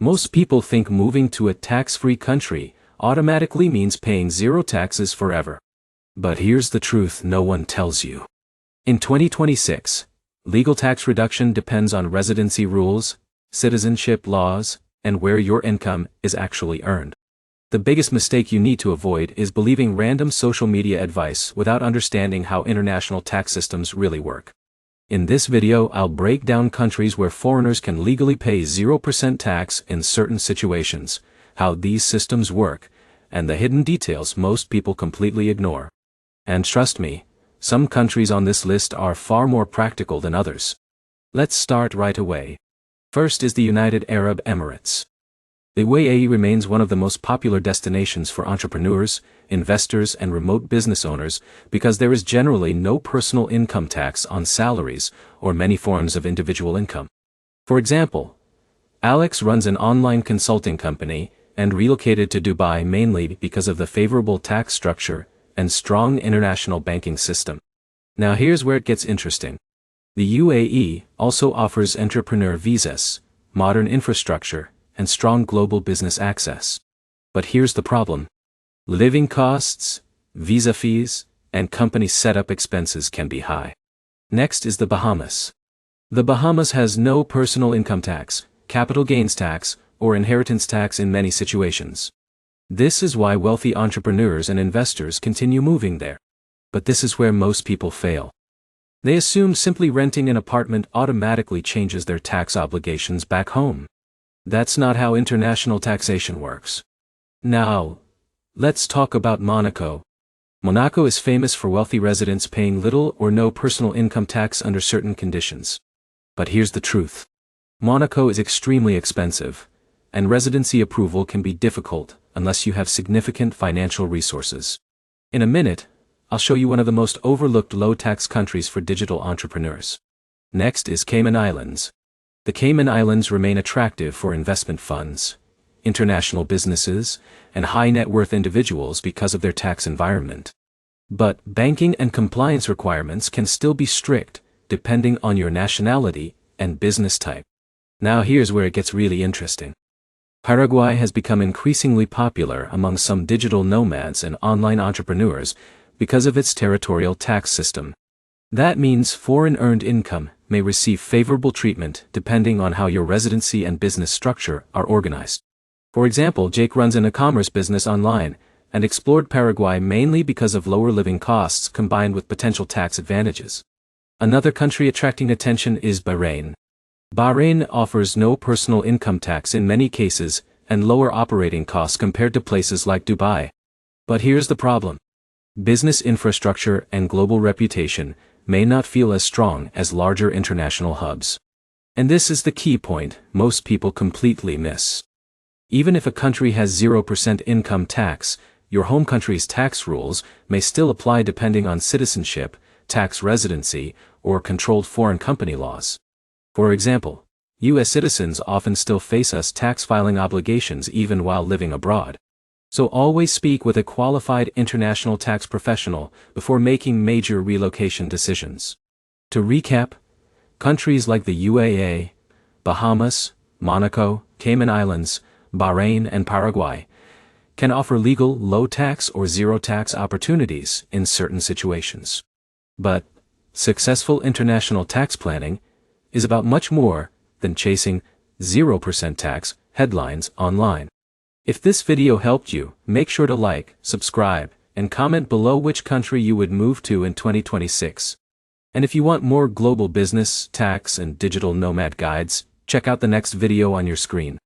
Most people think moving to a tax-free country automatically means paying zero taxes forever. But here's the truth no one tells you. In 2026, legal tax reduction depends on residency rules, citizenship laws, and where your income is actually earned. The biggest mistake you need to avoid is believing random social media advice without understanding how international tax systems really work. In this video, I'll break down countries where foreigners can legally pay 0% tax in certain situations, how these systems work, and the hidden details most people completely ignore. And trust me, some countries on this list are far more practical than others. Let's start right away. First is the United Arab Emirates. The UAE remains one of the most popular destinations for entrepreneurs, investors, and remote business owners because there is generally no personal income tax on salaries or many forms of individual income. For example, Alex runs an online consulting company and relocated to Dubai mainly because of the favorable tax structure and strong international banking system. Now here's where it gets interesting. The UAE also offers entrepreneur visas, modern infrastructure, and strong global business access. But here's the problem. Living costs, visa fees, and company setup expenses can be high. Next is the Bahamas. The Bahamas has no personal income tax, capital gains tax, or inheritance tax in many situations. This is why wealthy entrepreneurs and investors continue moving there. But this is where most people fail. They assume simply renting an apartment automatically changes their tax obligations back home. That's not how international taxation works. Now, let's talk about Monaco. Monaco is famous for wealthy residents paying little or no personal income tax under certain conditions. But here's the truth. Monaco is extremely expensive, and residency approval can be difficult unless you have significant financial resources. In a minute, I'll show you one of the most overlooked low-tax countries for digital entrepreneurs. Next is Cayman Islands. The Cayman Islands remain attractive for investment funds, international businesses, and high-net-worth individuals because of their tax environment. But banking and compliance requirements can still be strict, depending on your nationality and business type. Now here's where it gets really interesting. Paraguay has become increasingly popular among some digital nomads and online entrepreneurs because of its territorial tax system. That means foreign earned income may receive favorable treatment depending on how your residency and business structure are organized. For example, Jake runs an e-commerce business online and explored Paraguay mainly because of lower living costs combined with potential tax advantages. Another country attracting attention is Bahrain. Bahrain offers no personal income tax in many cases and lower operating costs compared to places like Dubai. But here's the problem. Business infrastructure and global reputation may not feel as strong as larger international hubs. And this is the key point most people completely miss. Even if a country has 0% income tax, your home country's tax rules may still apply depending on citizenship, tax residency, or controlled foreign company laws. For example, U.S. citizens often still face US tax filing obligations even while living abroad. So always speak with a qualified international tax professional before making major relocation decisions. To recap, countries like the UAE, Bahamas, Monaco, Cayman Islands, Bahrain, and Paraguay can offer legal low-tax or zero-tax opportunities in certain situations. But successful international tax planning is about much more than chasing 0% tax headlines online. If this video helped you, make sure to like, subscribe, and comment below which country you would move to in 2026. And if you want more global business, tax, and digital nomad guides, check out the next video on your screen.